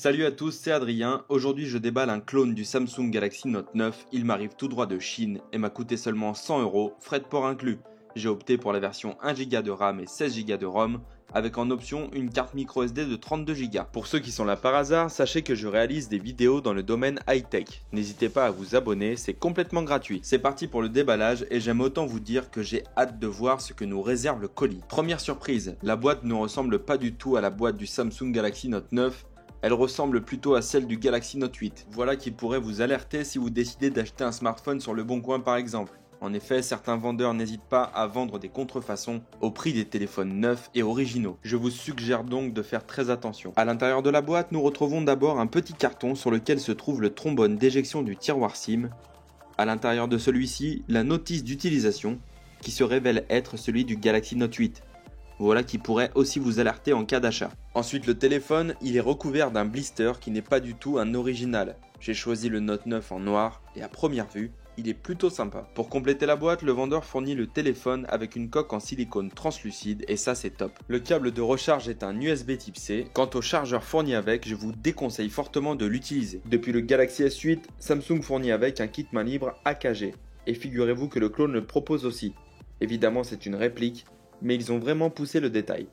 Salut à tous, c'est Adrien. Aujourd'hui je déballe un clone du Samsung Galaxy Note 9. Il m'arrive tout droit de Chine et m'a coûté seulement 100€, frais de port inclus. J'ai opté pour la version 1Go de RAM et 16Go de ROM, avec en option une carte microSD de 32Go. Pour ceux qui sont là par hasard, sachez que je réalise des vidéos dans le domaine high-tech. N'hésitez pas à vous abonner, c'est complètement gratuit. C'est parti pour le déballage et j'aime autant vous dire que j'ai hâte de voir ce que nous réserve le colis. Première surprise, la boîte ne ressemble pas du tout à la boîte du Samsung Galaxy Note 9. Elle ressemble plutôt à celle du Galaxy Note 8. Voilà qui pourrait vous alerter si vous décidez d'acheter un smartphone sur le Bon Coin par exemple. En effet, certains vendeurs n'hésitent pas à vendre des contrefaçons au prix des téléphones neufs et originaux. Je vous suggère donc de faire très attention. À l'intérieur de la boîte, nous retrouvons d'abord un petit carton sur lequel se trouve le trombone d'éjection du tiroir SIM. À l'intérieur de celui-ci, la notice d'utilisation qui se révèle être celui du Galaxy Note 8. Voilà qui pourrait aussi vous alerter en cas d'achat. Ensuite, le téléphone, il est recouvert d'un blister qui n'est pas du tout un original. J'ai choisi le Note 9 en noir et à première vue, il est plutôt sympa. Pour compléter la boîte, le vendeur fournit le téléphone avec une coque en silicone translucide et ça c'est top. Le câble de recharge est un USB type C. Quant au chargeur fourni avec, je vous déconseille fortement de l'utiliser. Depuis le Galaxy S8, Samsung fournit avec un kit main libre AKG. Et figurez-vous que le clone le propose aussi. Évidemment c'est une réplique, mais ils ont vraiment poussé le détail.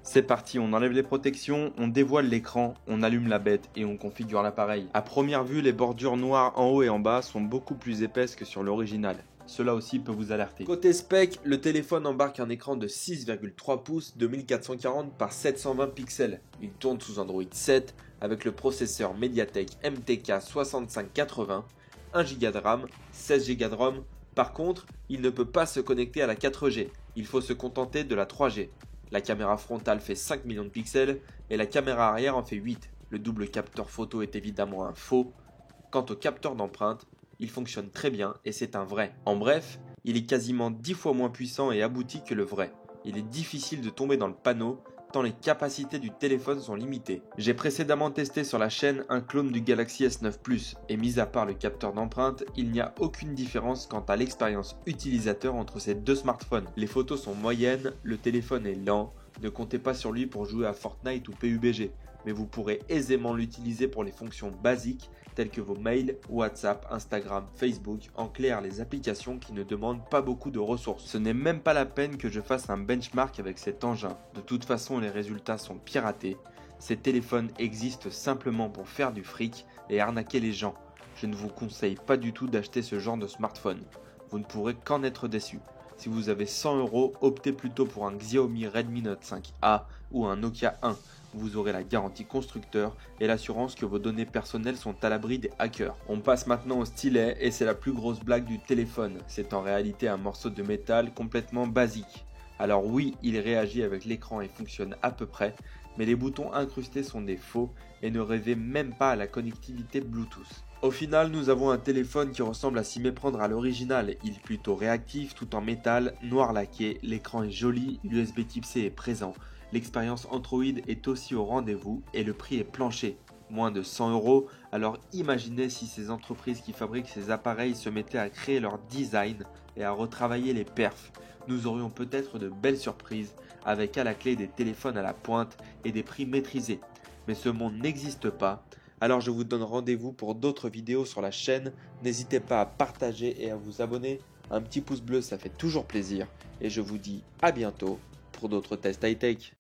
C'est parti, on enlève les protections, on dévoile l'écran, on allume la bête et on configure l'appareil. A première vue, les bordures noires en haut et en bas sont beaucoup plus épaisses que sur l'original. Cela aussi peut vous alerter. Côté spec, le téléphone embarque un écran de 6,3 pouces de 1440 par 720 pixels. Il tourne sous Android 7 avec le processeur MediaTek MTK 6580, 1Go de RAM, 16Go de ROM. Par contre, il ne peut pas se connecter à la 4G, il faut se contenter de la 3G. La caméra frontale fait 5 millions de pixels et la caméra arrière en fait 8. Le double capteur photo est évidemment un faux. Quant au capteur d'empreinte, il fonctionne très bien et c'est un vrai. En bref, il est quasiment 10 fois moins puissant et abouti que le vrai. Il est difficile de tomber dans le panneau tant les capacités du téléphone sont limitées. J'ai précédemment testé sur la chaîne un clone du Galaxy S9 Plus et mis à part le capteur d'empreinte, il n'y a aucune différence quant à l'expérience utilisateur entre ces deux smartphones. Les photos sont moyennes, le téléphone est lent, ne comptez pas sur lui pour jouer à Fortnite ou PUBG, mais vous pourrez aisément l'utiliser pour les fonctions basiques telles que vos mails, WhatsApp, Instagram, Facebook, en clair les applications qui ne demandent pas beaucoup de ressources. Ce n'est même pas la peine que je fasse un benchmark avec cet engin, de toute façon les résultats sont piratés. Ces téléphones existent simplement pour faire du fric et arnaquer les gens. Je ne vous conseille pas du tout d'acheter ce genre de smartphone, vous ne pourrez qu'en être déçu. Si vous avez 100€, optez plutôt pour un Xiaomi Redmi Note 5A ou un Nokia 1. Vous aurez la garantie constructeur et l'assurance que vos données personnelles sont à l'abri des hackers. On passe maintenant au stylet et c'est la plus grosse blague du téléphone. C'est en réalité un morceau de métal complètement basique. Alors oui, il réagit avec l'écran et fonctionne à peu près, mais les boutons incrustés sont des faux et ne rêvez même pas à la connectivité Bluetooth. Au final, nous avons un téléphone qui ressemble à s'y méprendre à l'original. Il est plutôt réactif, tout en métal, noir laqué, l'écran est joli, l'USB type C est présent. L'expérience Android est aussi au rendez-vous et le prix est plancher. Moins de 100€, alors imaginez si ces entreprises qui fabriquent ces appareils se mettaient à créer leur design et à retravailler les perfs. Nous aurions peut-être de belles surprises avec à la clé des téléphones à la pointe et des prix maîtrisés. Mais ce monde n'existe pas, alors je vous donne rendez-vous pour d'autres vidéos sur la chaîne. N'hésitez pas à partager et à vous abonner. Un petit pouce bleu, ça fait toujours plaisir. Et je vous dis à bientôt pour d'autres tests high-tech.